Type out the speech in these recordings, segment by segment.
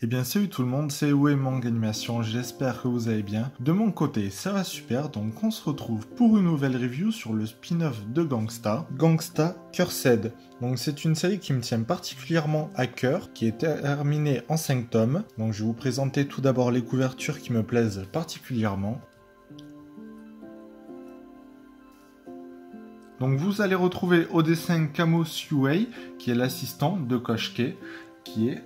Eh bien salut tout le monde, c'est Uwe Manga Animation, j'espère que vous allez bien. De mon côté, ça va super, donc on se retrouve pour une nouvelle review sur le spin-off de Gangsta, Gangsta Cursed. Donc c'est une série qui me tient particulièrement à cœur, qui est terminée en 5 tomes. Donc je vais vous présenter tout d'abord les couvertures qui me plaisent particulièrement. Donc vous allez retrouver au dessin Kamo Suei, qui est l'assistant de Koshike, qui est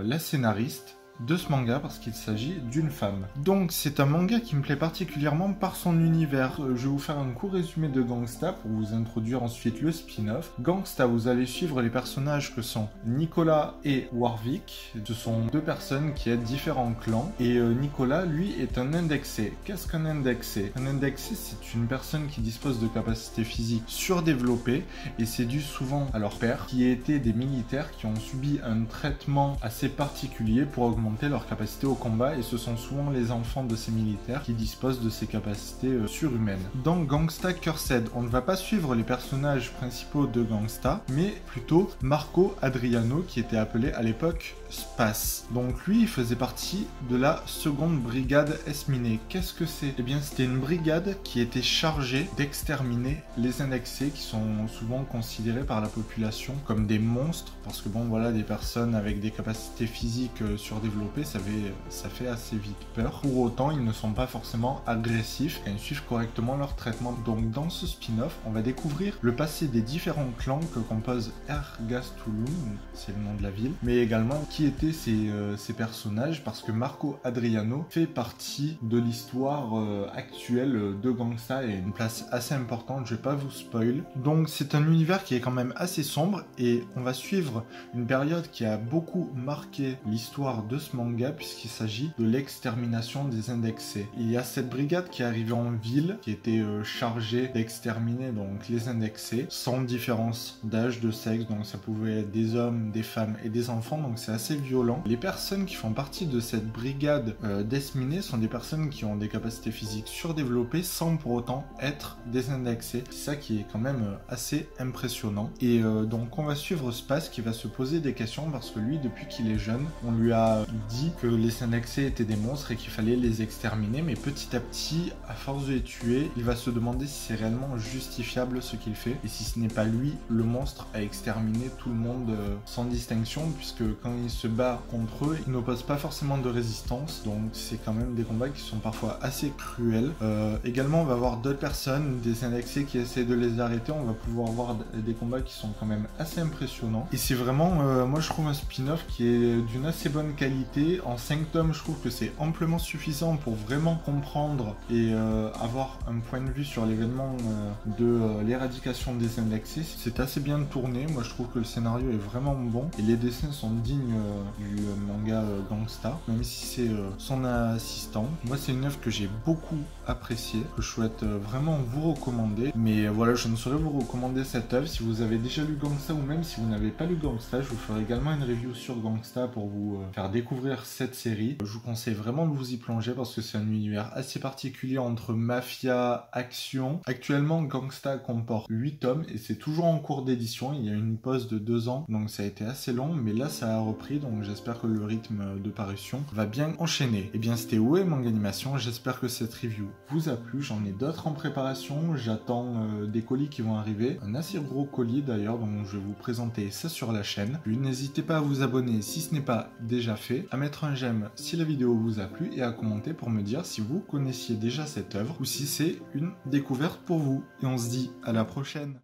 la scénariste de ce manga parce qu'il s'agit d'une femme. Donc c'est un manga qui me plaît particulièrement par son univers. Je vais vous faire un court résumé de Gangsta pour vous introduire ensuite le spin-off. Gangsta, vous allez suivre les personnages que sont Nicolas et Warwick. Ce sont deux personnes qui aident différents clans et Nicolas, lui, est un indexé. Qu'est-ce qu'un indexé? Un indexé, c'est une personne qui dispose de capacités physiques surdéveloppées et c'est dû souvent à leur père qui étaient des militaires qui ont subi un traitement assez particulier pour augmenter leur capacité au combat et ce sont souvent les enfants de ces militaires qui disposent de ces capacités surhumaines. Dans Gangsta Cursed, on ne va pas suivre les personnages principaux de Gangsta, mais plutôt Marco Adriano qui était appelé à l'époque Space. Donc lui, il faisait partie de la seconde brigade Esminé. Qu'est-ce que c'est? Eh bien, c'était une brigade qui était chargée d'exterminer les indexés qui sont souvent considérés par la population comme des monstres parce que bon, voilà, des personnes avec des capacités physiques surdéveloppées, ça fait assez vite peur. Pour autant, ils ne sont pas forcément agressifs et ils suivent correctement leur traitement. Donc dans ce spin-off, on va découvrir le passé des différents clans que compose Ergastulum, c'est le nom de la ville, mais également qui étaient ces personnages parce que Marco Adriano fait partie de l'histoire actuelle de Gangsta et une place assez importante, je vais pas vous spoil. Donc c'est un univers qui est quand même assez sombre et on va suivre une période qui a beaucoup marqué l'histoire de ce manga puisqu'il s'agit de l'extermination des indexés. Il y a cette brigade qui est arrivée en ville qui était chargée d'exterminer donc les indexés sans différence d'âge, de sexe, donc ça pouvait être des hommes, des femmes et des enfants, donc c'est assez violent. Les personnes qui font partie de cette brigade d'Esminé sont des personnes qui ont des capacités physiques surdéveloppées sans pour autant être des indexés. C'est ça qui est quand même assez impressionnant. Et donc on va suivre Space qui va se poser des questions parce que lui, depuis qu'il est jeune, on lui a dit que les indexés étaient des monstres et qu'il fallait les exterminer, mais petit à petit, à force de les tuer, il va se demander si c'est réellement justifiable ce qu'il fait et si ce n'est pas lui le monstre à exterminer tout le monde sans distinction, puisque quand il se bat contre eux, il n'oppose pas forcément de résistance, donc c'est quand même des combats qui sont parfois assez cruels. Également, on va voir d'autres personnes, des indexés qui essaient de les arrêter, on va pouvoir voir des combats qui sont quand même assez impressionnants. Et c'est vraiment, moi je trouve un spin-off qui est d'une assez bonne qualité. En 5 tomes, je trouve que c'est amplement suffisant pour vraiment comprendre et avoir un point de vue sur l'événement de l'éradication des indexés. C'est assez bien tourné, moi je trouve que le scénario est vraiment bon et les dessins sont dignes du manga Gangsta, même si c'est son assistant. Moi c'est une œuvre que j'ai beaucoup appréciée, que je souhaite vraiment vous recommander, mais voilà, je ne saurais vous recommander cette œuvre. Si vous avez déjà lu Gangsta ou même si vous n'avez pas lu Gangsta, je vous ferai également une review sur Gangsta pour vous faire découvrir cette série. Je vous conseille vraiment de vous y plonger parce que c'est un univers assez particulier entre mafia, action. Actuellement, Gangsta comporte 8 tomes et c'est toujours en cours d'édition. Il y a une pause de 2 ans, donc ça a été assez long, mais là ça a repris, donc j'espère que le rythme de parution va bien enchaîner. Et bien c'était Uwe Manga Animation, j'espère que cette review vous a plu. J'en ai d'autres en préparation, j'attends des colis qui vont arriver, un assez gros colis d'ailleurs, donc je vais vous présenter ça sur la chaîne. Puis n'hésitez pas à vous abonner si ce n'est pas déjà fait, à mettre un j'aime si la vidéo vous a plu et à commenter pour me dire si vous connaissiez déjà cette œuvre ou si c'est une découverte pour vous. Et on se dit à la prochaine.